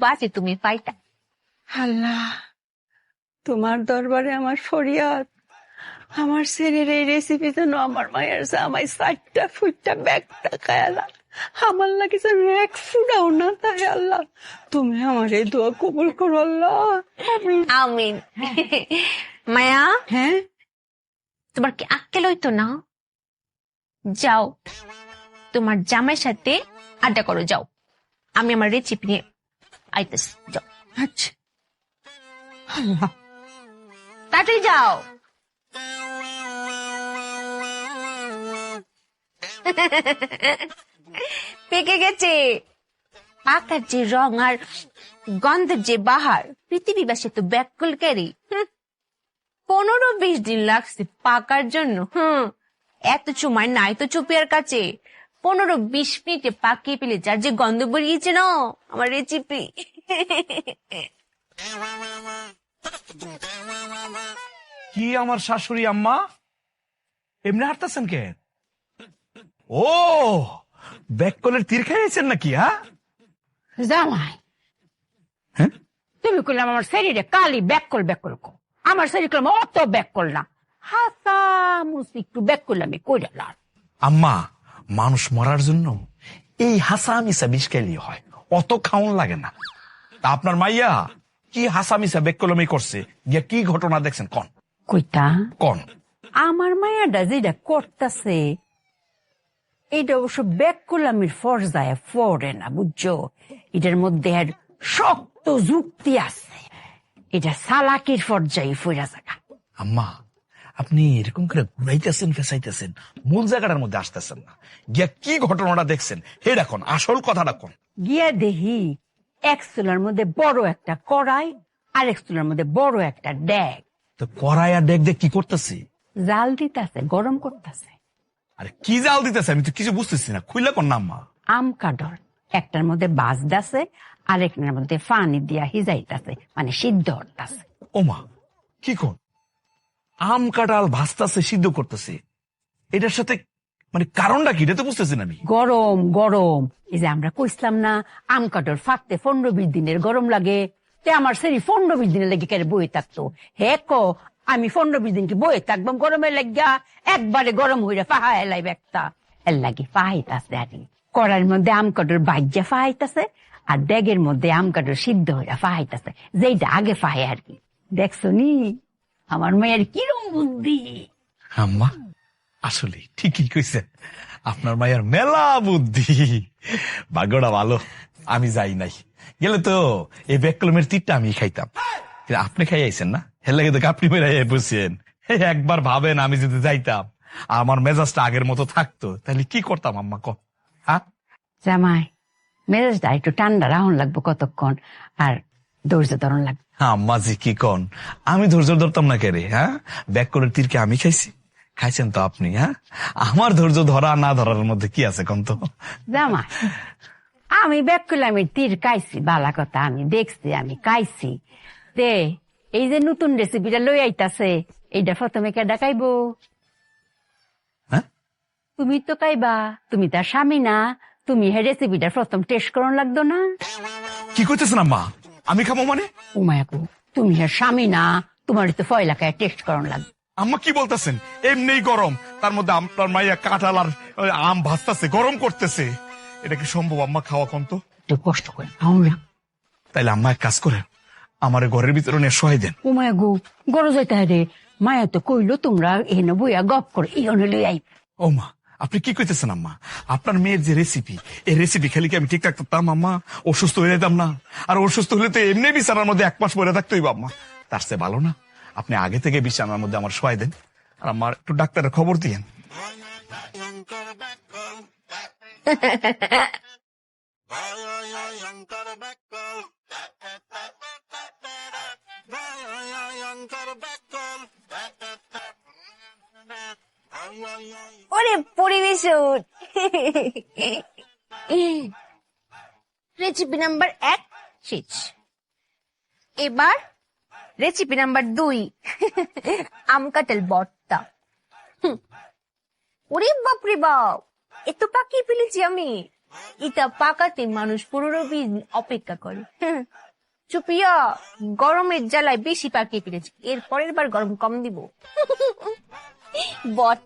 বাজে তুমি পাইটা। আল্লাহ, তোমার দরবারে আমার ফরিয়াদ, আমার ছেলের এই রেসিপি যেন আমার মায়ের জামাই 4টা ফুটটা ব্যাগটা খায়ালা আমার লাগে যেন এক ফুটাও না। তাই আল্লাহ, তুমি আমার এই দোয়া কবুল করো আল্লাহ। আমিন। মায়া, হ্যাঁ, তোমার কি আক্কেল হইতো না? যাও তোমার জামাইয়ের সাথে আড্ডা করো, যাও। আমি আমার রেসিপি নিয়ে আইতেছি, যাও। আচ্ছা আল্লাহ, তাড়াতাড়ি যাও। পেকে গেছে। পাকার যে রং আর গন্ধের যে বাহার, পৃথিবীবাসী তো ব্যাকুল ক্যারি। 15-20 দিন লাগছে পাকার জন্য। এত সময় নাই তো চুপিয়ার কাছে। 15-20 মিনিটে পাকিয়ে পেলে যার যে গন্ধ বেরিয়েছে না আমার রেসিপি। কি আমার শাশুড়ি আম্মা এমনি হাঁটতেছেন কেন? ও, ব্যাককলের তীর খাইয়েছেন নাকি? জামাই হ্যাঁ, তুমি করলাম আমার শরীরে কালি ব্যাকল ব্যাকল কো, আমার শরীর করলাম অত ব্যাকল না, হাসা মুসি একটু ব্যাকল আমি কইরালাম। আম্মা, মানুষ মরার জন্য এই হাসামিসা বিষ খেলি হয়, অত খাওন লাগে না। তা আপনার মাইয়া কি হাসামিসা বেককলমি করছে, গিয়া কি ঘটনা দেখছেন কোন? কইতা কোন? আমার মায়াটা যেটা করতেছে এটা অবশ্য ব্যাককুলামির ফরজায় পড়ে না, বুঝছো? এটার মধ্যে আর শক্ত যুক্তি আছে, এটা সালাকির পর্যায়ে ফইরা জায়গা। আম্মা, আপনি এরকম করে ঘুরাইতেছেন ফেসাইতেছেন, মূল জায়গাটার মধ্যে আসতেছেন না। গিয়া কি ঘটনাটা দেখছেন এটা কোন, আসল কথাটা কোন? গিয়া দেহি এক চুলার মধ্যে বড় একটা কড়াই আর এক চুলার মধ্যে বড় একটা ড্যাগ, তো কড়াই আর ডেক কি করতেছি? জাল দিতেছে, গরম করতেছে। আরে কি জাল দিতেছে আমি তো কিছু বুঝতেছি না, খুইলা কোন না আম্মা? আম কাডর একটার মধ্যে বাজদাছে আর একটার মধ্যে পানি দিয়া হিজাইতাছে, মানে সিদ্ধ হতাছে। ওমা, কি কোন? আম কাঁঠাল ভাজতাছে, সিদ্ধ করতেছে, এটার সাথে মানে কারণটা কি এটা তো বুঝতেছি না আমি। গরম গরম, এই যে আমরা কইছিলাম না আম কাডর ফাটতে 15-20 দিনের গরম লাগে, তে আমার সেরি 15-20 দিনের লেগে কেন বয়ে থাকতো? হে কো আমি 15-20 দিন কি বয়ে থাকবাম গরমের লাগিয়া? একবারে গরম হইয়া ফাহাই লাইব একটা, এর লাগি ফাহাইতাছে। আর কড়াইয়ের মধ্যে আম কাডর বাইজা ফাহাইতাছে আর ড্যাগের মধ্যে আম কাডর সিদ্ধ হইয়া ফাহাইতাছে, যেইটা আগে ফাহাই আর কি। দেখছো নি আমার মেয়ের কিরম বুদ্ধি? আম্মা, আসলে ঠিকই কইছেন, আপনার মায়ের মেলা বুদ্ধি। ভাগ্যটা ভালো আমি যাই নাই, গেলে তো এই বেককলমের তীরটা আমি খাইতাম। কিন্তু আপনি খাই আইছেন না, হের লাগে তো আপনি মেরে বুঝছেন। একবার ভাবেন আমি যদি যাইতাম আমার মেজাজটা আগের মতো থাকতো, তাহলে কি করতাম আম্মা ক? হ্যাঁ জামাই, মেজাজটা একটু ঠান্ডা রাহন লাগবো কতক্ষণ, আর ধৈর্য ধরন লাগবে। আম্মা জি কি কন, আমি ধৈর্য ধরতাম না কে রে? হ্যাঁ, বেককলের তীরকে আমি খাইছি, খাইছেন তো আপনি। হ্যাঁ, আমার ধৈর্য ধরা না ধরার মধ্যে কি আছে কোন তো? জামাই, আমি ব্যাকুলামের তীর খাইছি, বালা কথা, আমি দেখছি, আমি খাইছি। তে এই যে নতুন রেসিপিটা লই আইতাছে, এইটা প্রথমে কেডা খাইবো? হ্যাঁ, তুমি তো খাইবা, তুমি তার স্বামী না, তুমি এই রেসিপিটা প্রথম টেস্ট করন লাগতো না? কি করতেছেন আম্মা? আমি খাবো মানে? উমায়াকু, তুমি আর স্বামী না, তোমার তো ফয়লা খায় টেস্ট করন লাগবে। আম্মা কি বলতেছেন? এমনি গরম, তার মধ্যে আপনার মাইয়া কাঁঠাল আর আম ভাজতেছে, গরম করতেছে, এটা কি সম্ভব আম্মা খাওয়া? কোন তো? একটু কষ্ট করে খাও না। তাইলে আম্মা এক কাজ করেন, আমার ঘরের ভিতরে নিয়ে শোয়াই দেন। উমায়াগু, গরজ হইতে রে, মায়া তো কইলো তোমরা এনে বইয়া গপ করে ইয়নে লই আই। ও মা, আপনি কি কইতেছেন আম্মা? আপনার মেয়ের যে রেসিপি, এই রেসিপি খেলে কি আমি ঠিক থাকতাম আম্মা? অসুস্থ হয়ে যেতাম না? আর অসুস্থ হলে তো এমনি বিছানার মধ্যে 1 মাস পরে থাকতে হইব আম্মা। তার চেয়ে ভালো না আপনি আগে থেকে বিছানার মধ্যে আমার শোয়াই দেন, আর আমার একটু ডাক্তারের খবর দিয়েন। ওরে পরিবেশ রেসিপি নাম্বার 1 শেষ। এবার রেসিপি নাম্বার 2, আম কাঁঠাল ভর্তা। ওরে বাপরে বাপ, এত পাকিয়ে ফেলেছি আমি। ইটা পাকাতে মানুষ 15-20 দিন অপেক্ষা করে। চুপিয়া গরমের জ্বালায় বেশি পাকিয়ে ফেলেছে, এর পরের বার গরম কম দিব। বট